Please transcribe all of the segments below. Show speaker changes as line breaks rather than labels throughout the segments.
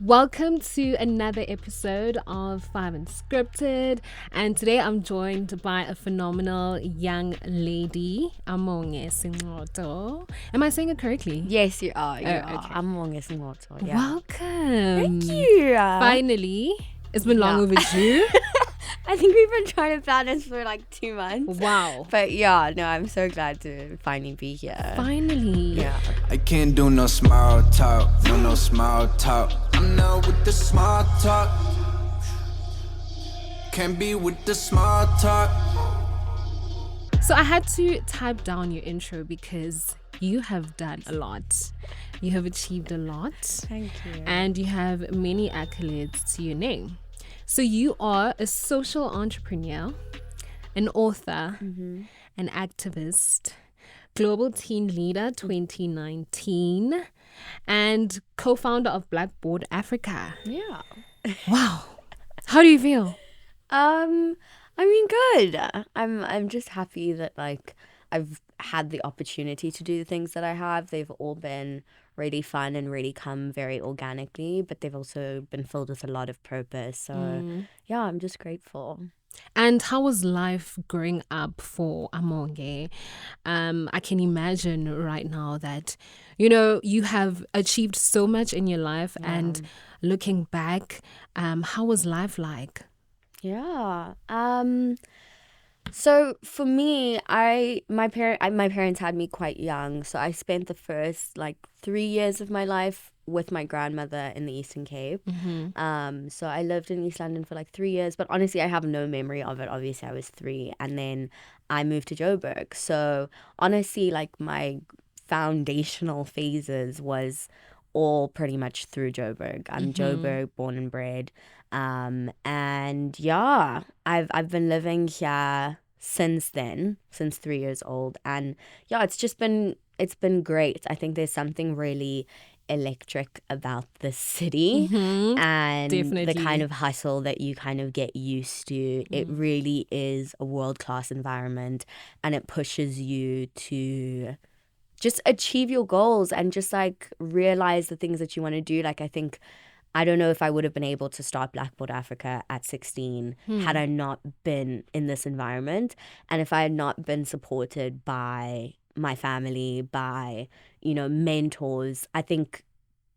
Welcome to another episode of Unscripted, and today I'm joined by a phenomenal young lady, Amonge Sinxoto. Am I saying it correctly?
Yes, you are.
Okay.
Amonge Sinxoto. Yeah.
Welcome.
Thank you.
Finally, it's been long
Yeah.
overdue.
I think we've been trying to plan this for like 2 months.
Wow.
But yeah, no, I'm so glad to finally be here.
Finally.
Yeah.
I can't do no small talk, no small talk. I'm not with the small talk. Can't be with the small talk.
So I had to type down your intro because you have done a lot. You have achieved a lot.
Thank you.
And you have many accolades to your name. So you are a social entrepreneur, an author, an activist, Global Teen Leader 2019, and co-founder of Blackboard Africa.
Yeah.
Wow. How do you feel?
I mean, good. I'm just happy that like I've had the opportunity to do the things that I have. They've all been really fun and really come very organically, but they've also been filled with a lot of purpose. So yeah, I'm just grateful.
And how was life growing up for Amonge? I can imagine right now that, you have achieved so much in your life, and looking back, how was life like?
Yeah. So for me, my parents had me quite young, so I spent the first like 3 years of my life with my grandmother in the Eastern Cape. So I lived in East London for like 3 years, but honestly, I have no memory of it. Obviously, I was 3, and then I moved to Joburg. So honestly, like my foundational phases was all pretty much through Joburg. I'm Joburg born and bred. And yeah, I've been living here since then, since 3 years old. And yeah, it's been great. I think there's something really electric about the city and
Definitely.
the kind of hustle that you kind of get used to. It really is a world-class environment, and it pushes you to just achieve your goals and just like realize the things that you want to do. Like I don't know if I would have been able to start Blackboard Africa at 16 had I not been in this environment, and if I had not been supported by my family, by mentors. I think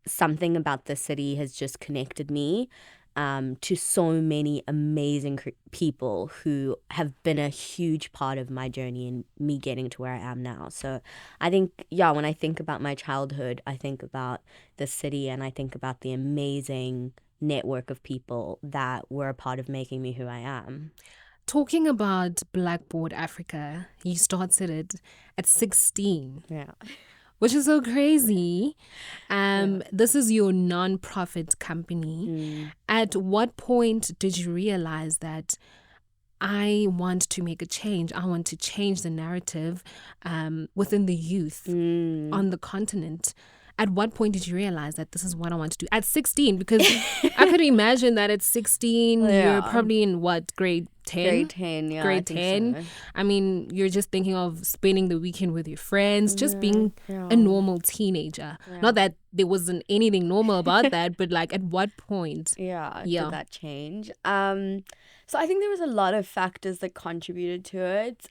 something about the city has just connected me to so many amazing people who have been a huge part of my journey and me getting to where I am now. So I think, when I think about my childhood, I think about the city, and I think about the amazing network of people that were a part of making me who I am.
Talking about Blackboard Africa, you started it at 16.
Yeah.
Which is so crazy. This is your non-profit company. At what point did you realize that I want to make a change? I want to change the narrative within the youth on the continent. At what point did you realize that this is what I want to do? At 16, because I could imagine that at 16, you're probably in what, grade 10?
Grade 10, yeah.
Grade
I think
10.
so.
I mean, you're just thinking of spending the weekend with your friends, just being a normal teenager. Not that there wasn't anything normal about that, but like at what point?
Yeah.
Yeah.
Did that change? So I think there was a lot of factors that contributed to it.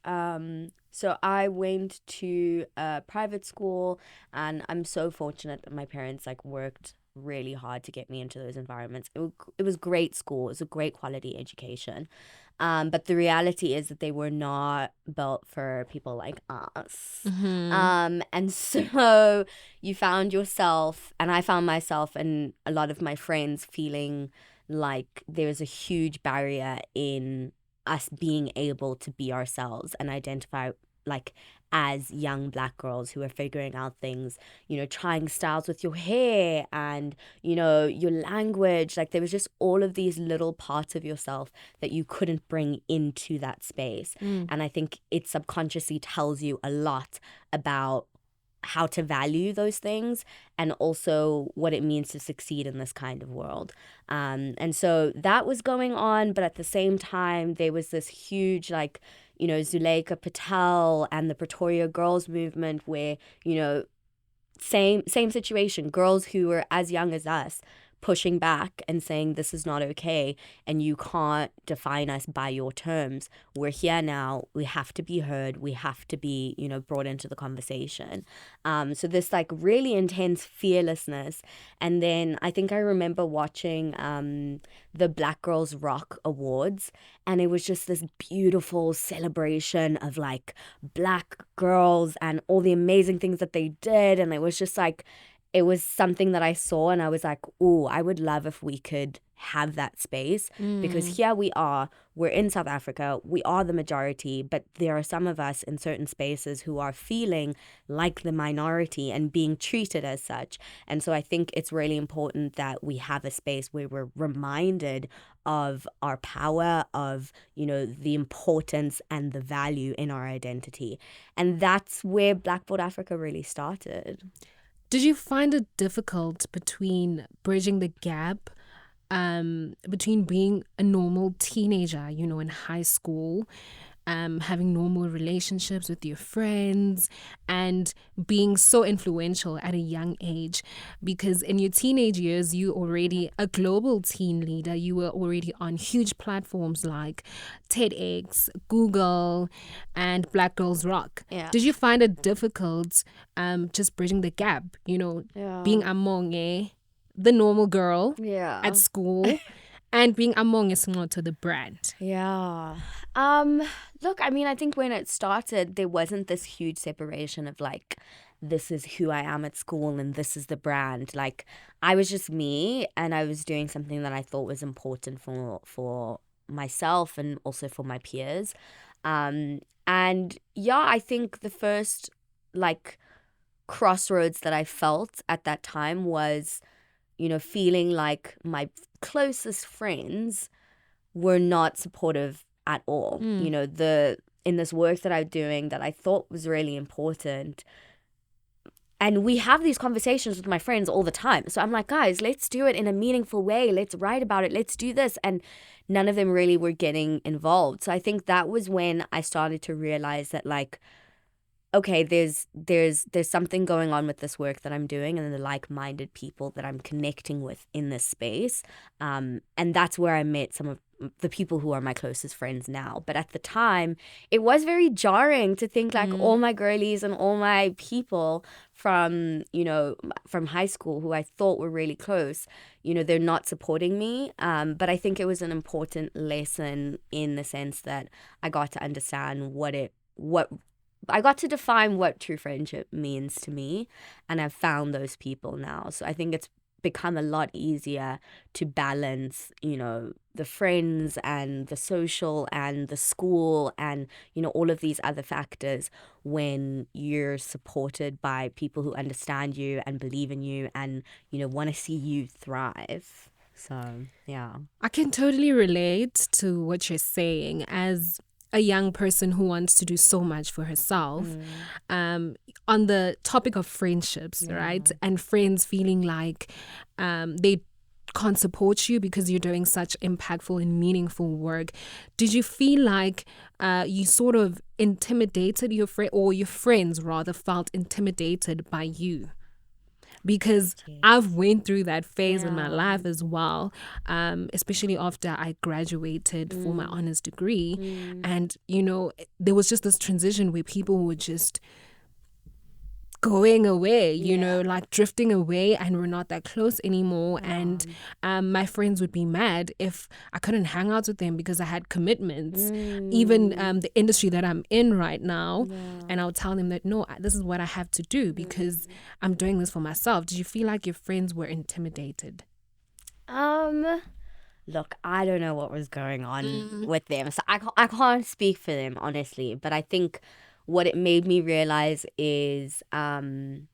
So I went to a private school, and I'm so fortunate that my parents like worked really hard to get me into those environments. It was great school. It was a great quality education. But the reality is that they were not built for people like us. And so you found yourself, and I found myself and a lot of my friends feeling like there was a huge barrier in us being able to be ourselves and identify like as young Black girls who are figuring out things, trying styles with your hair and, your language. Like there was just all of these little parts of yourself that you couldn't bring into that space. And I think it subconsciously tells you a lot about how to value those things and also what it means to succeed in this kind of world. And so that was going on, but at the same time, there was this huge Zuleika Patel and the Pretoria Girls movement where, same situation, girls who were as young as us pushing back and saying this is not okay and you can't define us by your terms. We're here now. We have to be heard. We have to be, brought into the conversation. So this like really intense fearlessness. And then I think I remember watching the Black Girls Rock Awards, and it was just this beautiful celebration of like Black girls and all the amazing things that they did. And it was just like, it was something that I saw and I was like, oh, I would love if we could have that space, because here we're in South Africa, we are the majority, but there are some of us in certain spaces who are feeling like the minority and being treated as such. And so I think it's really important that we have a space where we're reminded of our power, of, the importance and the value in our identity. And that's where Blackboard Africa really started.
Did you find it difficult between bridging the gap between being a normal teenager, in high school, having normal relationships with your friends, and being so influential at a young age? Because in your teenage years, you already a global teen leader. You were already on huge platforms like TEDx, Google, and Black Girls Rock.
Yeah.
Did you find it difficult just bridging the gap, being Amonge, the normal girl at school, and being Amonge Sinxoto, the brand?
Yeah. Look, I mean, I think when it started, there wasn't this huge separation of like, this is who I am at school and this is the brand. Like, I was just me, and I was doing something that I thought was important for myself and also for my peers. And yeah, I think the first like crossroads that I felt at that time was, feeling like my closest friends were not supportive at all. In this work that I'm doing that I thought was really important. And we have these conversations with my friends all the time. So I'm like, guys, let's do it in a meaningful way. Let's write about it. Let's do this. And none of them really were getting involved. So I think that was when I started to realize that like, okay, there's something going on with this work that I'm doing and the like-minded people that I'm connecting with in this space. And that's where I met some of the people who are my closest friends now. But at the time, it was very jarring to think like all my girlies and all my people from high school who I thought were really close, they're not supporting me. But I think it was an important lesson in the sense that I got to understand I got to define what true friendship means to me, and I've found those people now. So I think it's become a lot easier to balance, the friends and the social and the school and, all of these other factors when you're supported by people who understand you and believe in you and, want to see you thrive. So, yeah.
I can totally relate to what you're saying as a young person who wants to do so much for herself. On the topic of friendships, right? And friends feeling like they can't support you because you're doing such impactful and meaningful work. Did you feel like you sort of intimidated your friend, or your friends rather felt intimidated by you? Because I've went through that phase in my life as well, especially after I graduated for my honors degree. And, there was just this transition where people were just going away, like drifting away, and we're not that close anymore. And my friends would be mad if I couldn't hang out with them because I had commitments, even the industry that I'm in right now. And I would tell them that, no, this is what I have to do because I'm doing this for myself. Did you feel like your friends were intimidated?
Look, I don't know what was going on with them. So I can't speak for them, honestly. But I think what it made me realize is there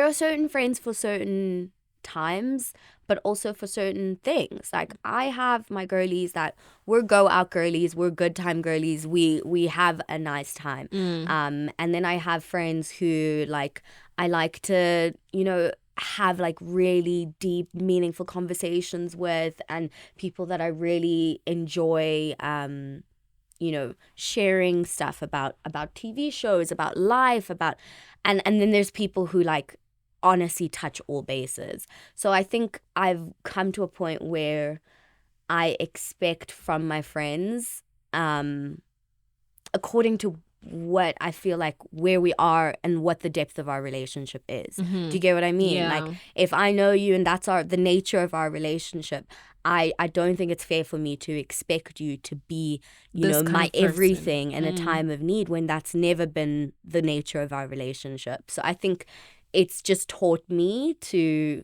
are certain friends for certain times, but also for certain things. Like I have my girlies that we're go out girlies, we're good time girlies, we have a nice time. And then I have friends who like I like to, have like really deep, meaningful conversations with, and people that I really enjoy sharing stuff about TV shows, about life, and then there's people who like honestly touch all bases. So I think I've come to a point where I expect from my friends, according to what I feel like where we are and what the depth of our relationship is. Do you get what I mean?
Yeah.
Like, if I know you and that's the nature of our relationship, I don't think it's fair for me to expect you to be,
This kind
my
of person.
everything in a time of need when that's never been the nature of our relationship. So I think it's just taught me to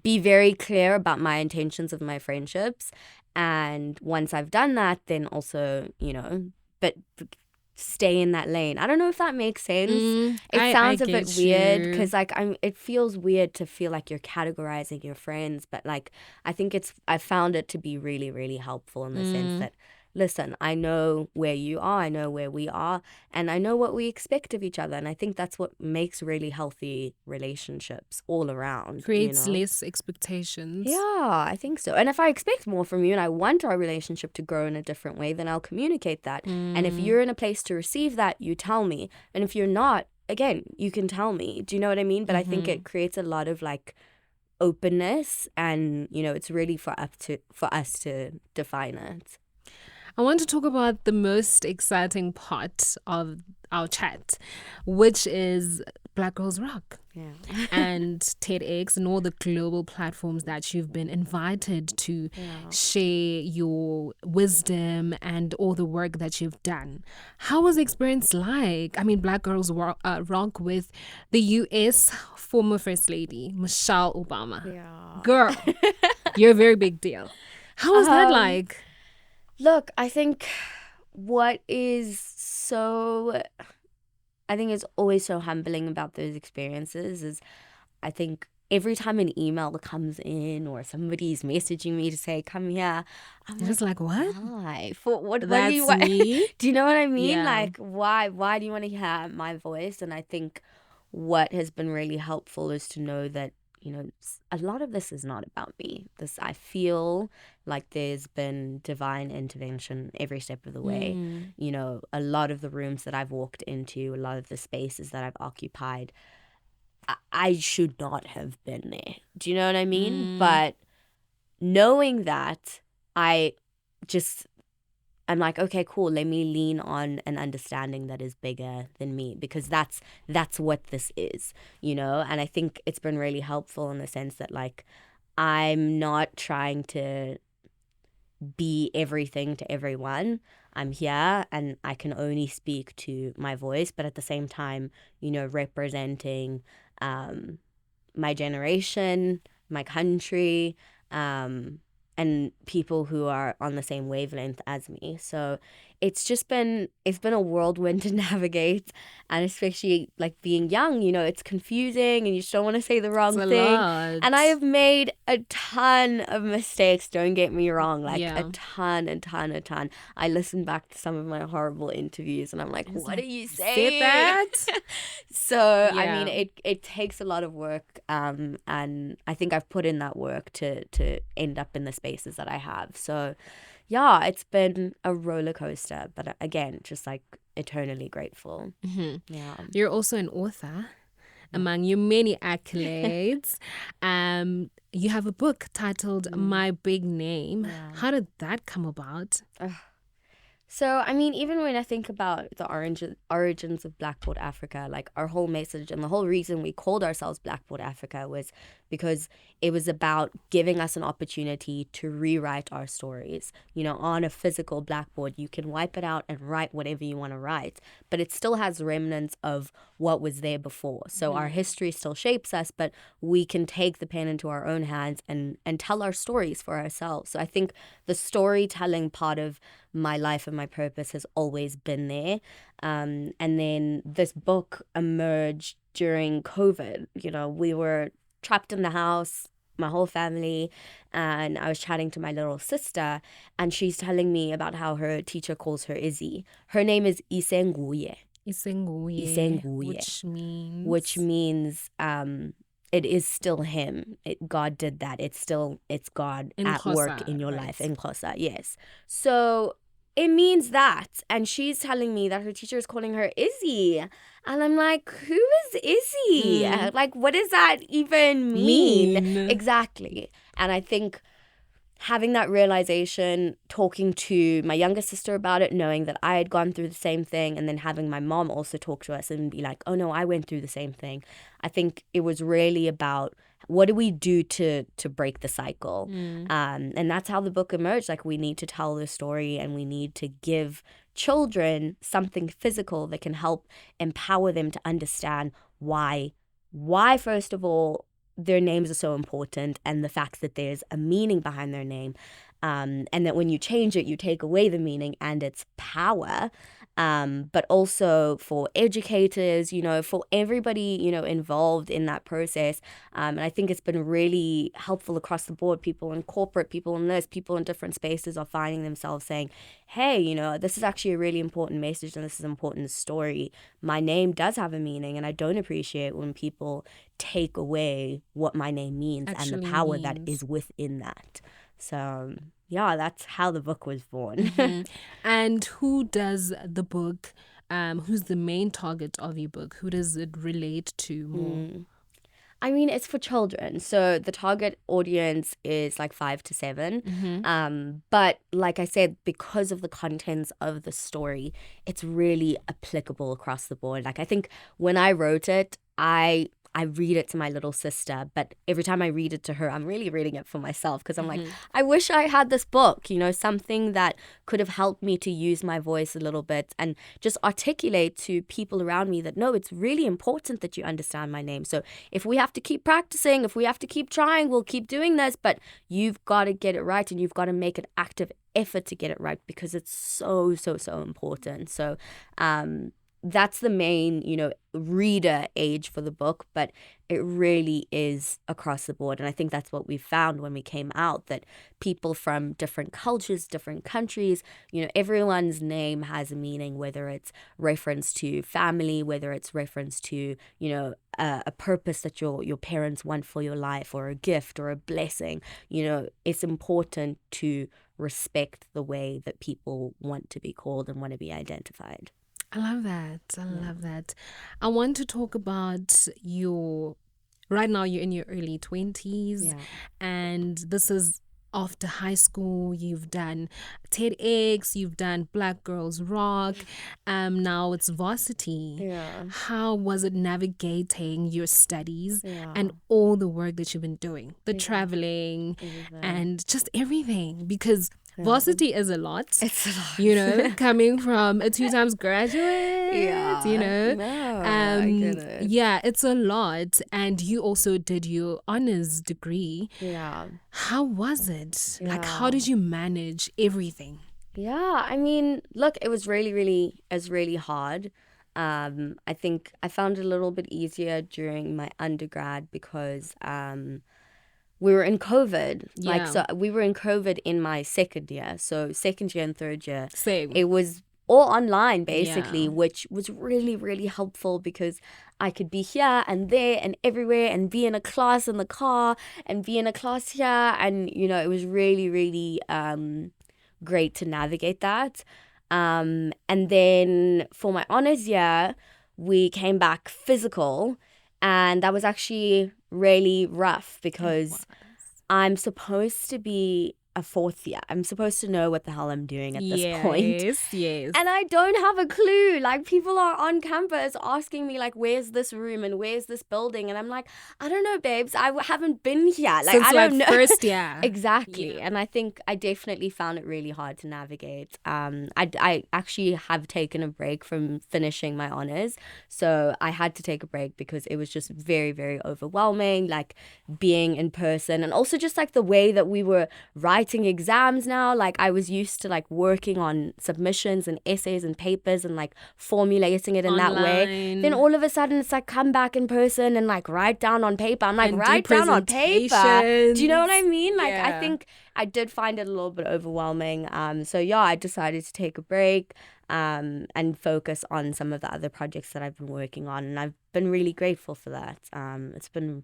be very clear about my intentions of my friendships. And once I've done that, then also, but stay in that lane. I don't know if that makes sense. It sounds a bit weird because like it feels weird to feel like you're categorizing your friends, but like I think I found it to be really, really helpful in the sense that, listen, I know where you are, I know where we are, and I know what we expect of each other. And I think that's what makes really healthy relationships all around.
Creates less expectations.
Yeah, I think so. And if I expect more from you and I want our relationship to grow in a different way, then I'll communicate that. And if you're in a place to receive that, you tell me. And if you're not, again, you can tell me. Do you know what I mean? But I think it creates a lot of like openness, and it's really for us to define it.
I want to talk about the most exciting part of our chat, which is Black Girls Rock.
Yeah.
And TEDx and all the global platforms that you've been invited to share your wisdom and all the work that you've done. How was the experience like? I mean, Black Girls Rock with the US former First Lady, Michelle Obama.
Yeah.
Girl, you're a very big deal. How was that like?
Look, I think I think it's always so humbling about those experiences is I think every time an email comes in or somebody's messaging me to say, come here, I'm
just like, what?
Why? For what?
That's
do you want?
me?
Do you know what I mean?
Yeah.
Like, why do you want to hear my voice? And I think what has been really helpful is to know that, a lot of this is not about me. I feel like there's been divine intervention every step of the way. A lot of the rooms that I've walked into, a lot of the spaces that I've occupied, I should not have been there. Do you know what I mean? But knowing that, I'm like, okay, cool. Let me lean on an understanding that is bigger than me, because that's what this is, And I think it's been really helpful in the sense that, like, I'm not trying to be everything to everyone. I'm here and I can only speak to my voice, but at the same time, representing my generation, my country, and people who are on the same wavelength as me. So it's been a whirlwind to navigate, and especially like being young, it's confusing and you just don't want to say the wrong thing.
Lot.
And I have made a ton of mistakes, don't get me wrong, like a ton. I listen back to some of my horrible interviews and I'm like, what are you saying?
Said that?
So I mean, it takes a lot of work, and I think I've put in that work to end up in the spaces that I have. So yeah, it's been a roller coaster, but again, just like eternally grateful. Yeah.
You're also an author. Among your many accolades, you have a book titled My Big Name. How did that come about?
So, I mean, even when I think about the origins of Blackboard Africa, like our whole message and the whole reason we called ourselves Blackboard Africa was because it was about giving us an opportunity to rewrite our stories. On a physical blackboard, you can wipe it out and write whatever you want to write, but it still has remnants of what was there before. So our history still shapes us, but we can take the pen into our own hands and tell our stories for ourselves. So I think the storytelling part of my life and my purpose has always been there. And then this book emerged during COVID. We were trapped in the house, my whole family, and I was chatting to my little sister, and she's telling me about how her teacher calls her Izzy. Her name is Isenguye.
Isenguye. Which
means it is still him. God did that. It's God
in
at
Xhosa,
work in your
right?
life in Xhosa, yes. So it means that. And she's telling me that her teacher is calling her Izzy. And I'm like, who is Izzy? Like, what does that even mean? Exactly. And I think having that realization, talking to my younger sister about it, knowing that I had gone through the same thing, and then having my mom also talk to us and be like, oh no, I went through the same thing. I think it was really about what do we do to break the cycle? And that's how the book emerged. Like, we need to tell the story, and we need to give children something physical that can help empower them to understand why first of all, their names are so important, and the fact that there's a meaning behind their name, and that when you change it, you take away the meaning and its power. But also for educators, for everybody, involved in that process. And I think it's been really helpful across the board. People in corporate, people in this, people in different spaces are finding themselves saying, hey, this is actually a really important message, and this is an important story. My name does have a meaning, and I don't appreciate when people take away what my name means and the power that is within that. So yeah, that's how the book was born.
And who does the book, who's the main target of your book? Who does it relate to more?
I mean, it's for children. So the target audience is like 5 to 7. But like I said, because of the contents of the story, it's really applicable across the board. Like, I think when I wrote it, I read it to my little sister, but every time I read it to her, I'm really reading it for myself, because I'm like, I wish I had this book, something that could have helped me to use my voice a little bit and just articulate to people around me that, no, it's really important that you understand my name. So if we have to keep practicing, if we have to keep trying, we'll keep doing this, but you've got to get it right, and you've got to make an active effort to get it right, because it's so, so, so important. So, that's the main, reader age for the book, but it really is across the board. And I think that's what we found when we came out, that people from different cultures, different countries, everyone's name has a meaning, whether it's reference to family, whether it's reference to, a purpose that your parents want for your life, or a gift or a blessing. It's important to respect the way that people want to be called and want to be identified.
I love that. I love that. I want to talk about right now you're in your early 20s, and this is after high school. You've done TEDx, you've done Black Girls Rock, now it's varsity. How was it navigating your studies and all the work that you've been doing, the traveling and just everything? Because varsity is a lot. It's a lot. Coming from a 2 times graduate. I get it. Yeah, it's a lot. And you also did your honors degree. How was it? Like, how did you manage everything?
I mean, look, it was really hard. I think I found it a little bit easier during my undergrad, because we were in COVID. So we were in COVID in my second year. So second year and third year.
Same.
It was all online, basically, which was really, really helpful, because I could be here and there and everywhere, and be in a class in the car and be in a class here. And, it was really, really great to navigate that. And then for my honors year, we came back physical. And that was actually really rough, because I'm supposed to be a fourth year. I'm supposed to know what the hell I'm doing at this point.
Yes.
And I don't have a clue. Like, people are on campus asking me, like, where's this room and where's this building? And I'm like, I don't know, babes. I haven't been here. Like,
since
I don't know.
First year.
Exactly. And I think I definitely found it really hard to navigate. I actually have taken a break from finishing my honors. So I had to take a break, because it was just very, very overwhelming, like being in person, and also just like the way that we were writing exams now. Like, I was used to like working on submissions and essays and papers and like formulating it in
online.
That way. Then all of a sudden it's like, come back in person and like write down on paper. I'm like,
and
write down on paper. Do you know what I mean? Like, I think I did find it a little bit overwhelming. So I decided to take a break and focus on some of the other projects that I've been working on, and I've been really grateful for that. It's been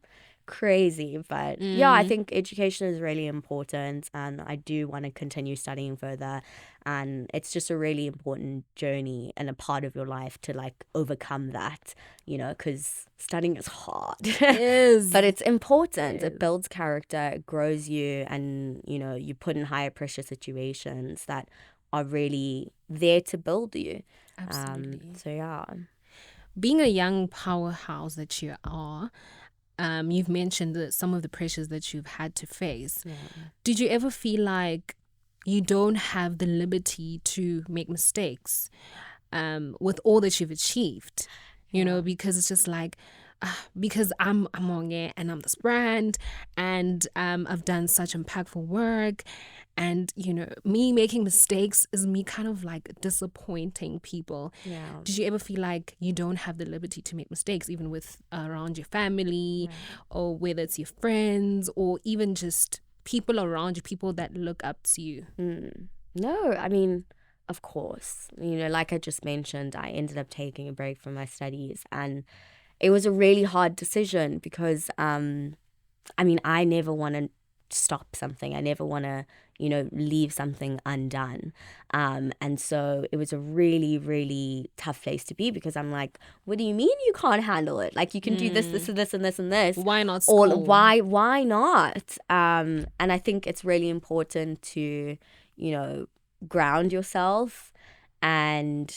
crazy. But yeah, I think education is really important, and I do want to continue studying further. And it's just a really important journey and a part of your life to like overcome that, because studying is hard.
Is.
But it's important. It builds character, it grows you, and you put in higher pressure situations that are really there to build you.
Absolutely.
So yeah.
Being a young powerhouse that you are, you've mentioned some of the pressures that you've had to face.
Yeah.
Did you ever feel like you don't have the liberty to make mistakes with all that you've achieved? Because it's just like, because I'm Amonge and I'm this brand, and I've done such impactful work, and me making mistakes is me kind of like disappointing people.
Yeah.
Did you ever feel like you don't have the liberty to make mistakes, even with around your family, or whether it's your friends, or even just people around you, people that look up to you?
No, I mean, of course, like I just mentioned, I ended up taking a break from my studies, and it was a really hard decision because, I never want to stop something. I never want to, leave something undone. And so it was a really, really tough place to be, because I'm like, what do you mean you can't handle it? Like, you can do this, this, and this, and this, and this.
Why not school?
Or why not? And I think it's really important to, ground yourself. And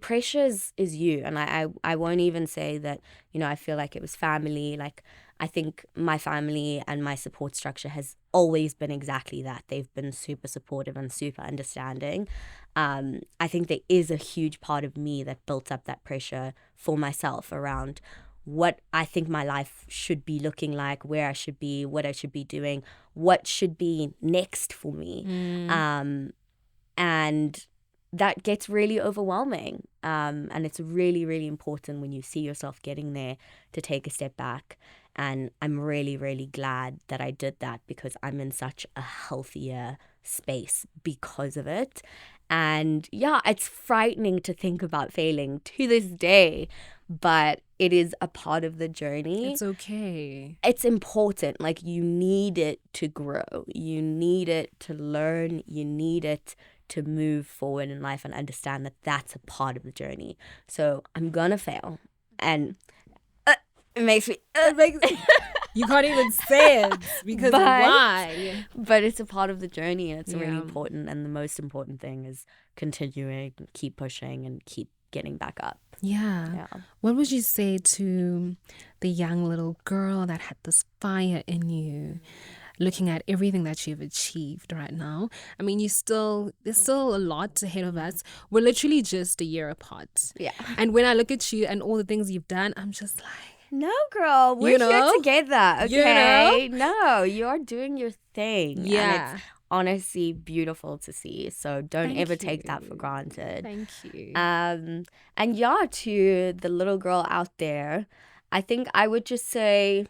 pressure is you. And I won't even say that, I feel like it was family. Like, I think my family and my support structure has always been exactly that. They've been super supportive and super understanding. I think there is a huge part of me that built up that pressure for myself around what I think my life should be looking like, where I should be, what I should be doing, what should be next for me. And that gets really overwhelming. And it's really, really important when you see yourself getting there to take a step back. And I'm really, really glad that I did that, because I'm in such a healthier space because of it. And yeah, it's frightening to think about failing to this day, but it is a part of the journey.
It's okay.
It's important. Like, you need it to grow. You need it to learn. You need it to move forward in life and understand that that's a part of the journey. So I'm gonna fail, and it makes me
you can't even say it because why?
But it's a part of the journey, and it's really important. And the most important thing is continuing, keep pushing, and keep getting back up.
Yeah. What would you say to the young little girl that had this fire in you, looking at everything that you've achieved right now? There's still a lot ahead of us. We're literally just a year apart.
Yeah.
And when I look at you and all the things you've done, I'm just like,
no, girl, we're here together, okay? No, you're doing your thing.
Yeah.
And it's honestly beautiful to see. So don't ever take that for granted.
Thank you.
And yeah, to the little girl out there, I think I would just say,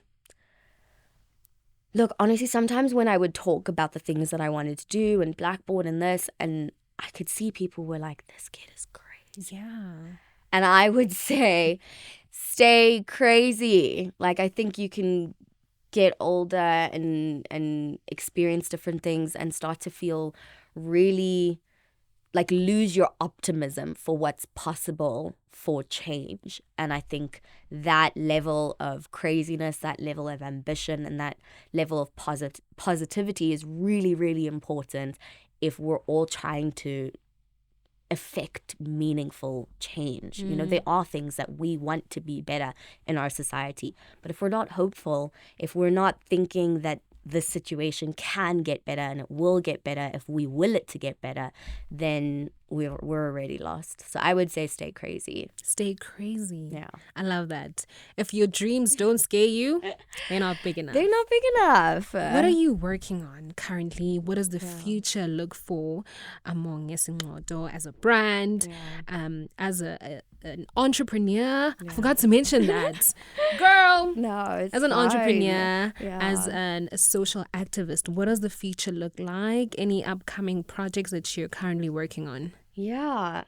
look, honestly, sometimes when I would talk about the things that I wanted to do and Blackboard and this, and I could see people were like, this kid is crazy.
Yeah.
And I would say, stay crazy. Like, I think you can get older and experience different things and start to feel really, like, lose your optimism for what's possible for change. And I think that level of craziness, that level of ambition, and that level of positivity is really, really important if we're all trying to affect meaningful change. There are things that we want to be better in our society, but if we're not hopeful, if we're not thinking that this situation can get better and it will get better if we will it to get better, then we're already lost. So I would say stay crazy.
Stay crazy.
Yeah.
I love that. If your dreams don't scare you, they're not big enough.
They're not big enough.
What are you working on currently? What does the future look for Amonge Sinxoto as a brand, as an entrepreneur? I forgot to mention that. Girl!
No, it's
as an
fine.
entrepreneur, as a social activist, what does the future look like? Any upcoming projects that you're currently working on?
Yeah.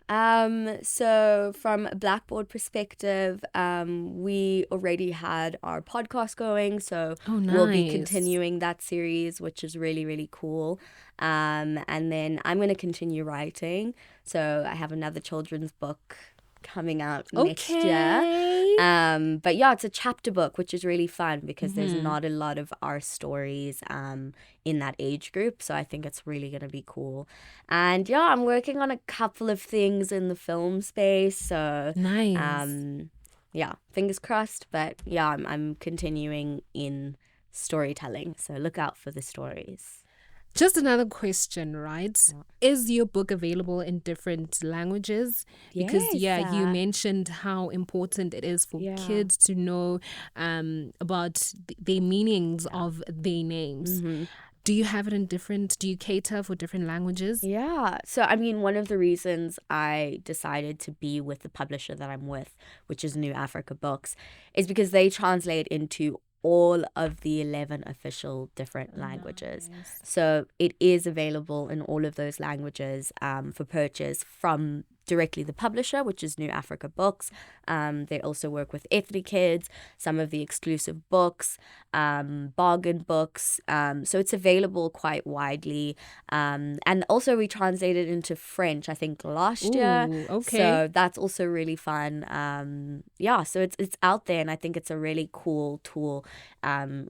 So from a Blackboard perspective, we already had our podcast going, so
Oh,
we'll be
nice.
continuing that series, which is really, really cool. And then I'm going to continue writing. So I have another children's book coming out next year.
Okay.
But yeah, it's a chapter book, which is really fun because there's not a lot of our stories in that age group. So I think it's really going to be cool. And yeah, I'm working on a couple of things in the film space. So
Nice.
yeah, fingers crossed. But yeah, I'm continuing in storytelling. So look out for the stories.
Just another question, right? Is your book available in different languages? Because
Yes,
you mentioned how important it is for
yeah.
kids to know about the meanings of their names. Do you have it in different? Do you cater for different languages?
Yeah. So, I mean, one of the reasons I decided to be with the publisher that I'm with, which is New Africa Books, is because they translate into all of the 11 official different languages.
Nice.
So it is available in all of those languages for purchase from directly the publisher, which is New Africa Books. They also work with ethnic kids, some of the exclusive books, bargain books. So it's available quite widely. And also we translated into French, I think, last year.
Ooh, okay.
So that's also really fun. Yeah, so it's out there, and I think it's a really cool tool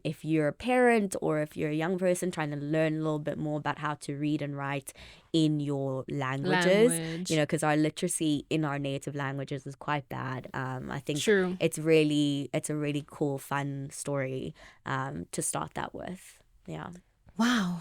if you're a parent or if you're a young person trying to learn a little bit more about how to read and write in your languages. You know, because our literacy in our native languages is quite bad. I think
True.
it's a really cool, fun story to start that with. Yeah.
Wow.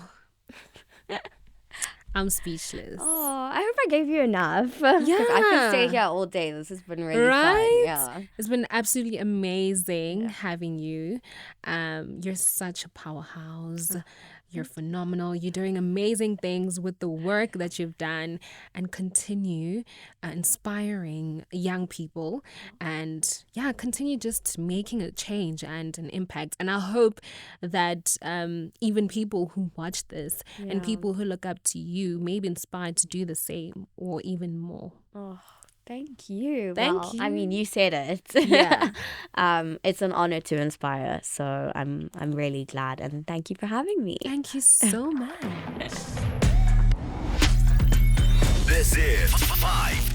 I'm speechless.
Oh, I hope I gave you enough. 'Cause I could stay here all day. This has been really fun. Yeah.
It's been absolutely amazing having you. You're such a powerhouse. You're phenomenal. You're doing amazing things with the work that you've done, and continue inspiring young people, and continue just making a change and an impact. And I hope that even people who watch this and people who look up to you may be inspired to do the same or even more.
Oh, thank you.
Thank
I mean, you said it.
Yeah.
It's an honor to inspire. So I'm really glad, and thank you for having me.
Thank you so much.
This is 5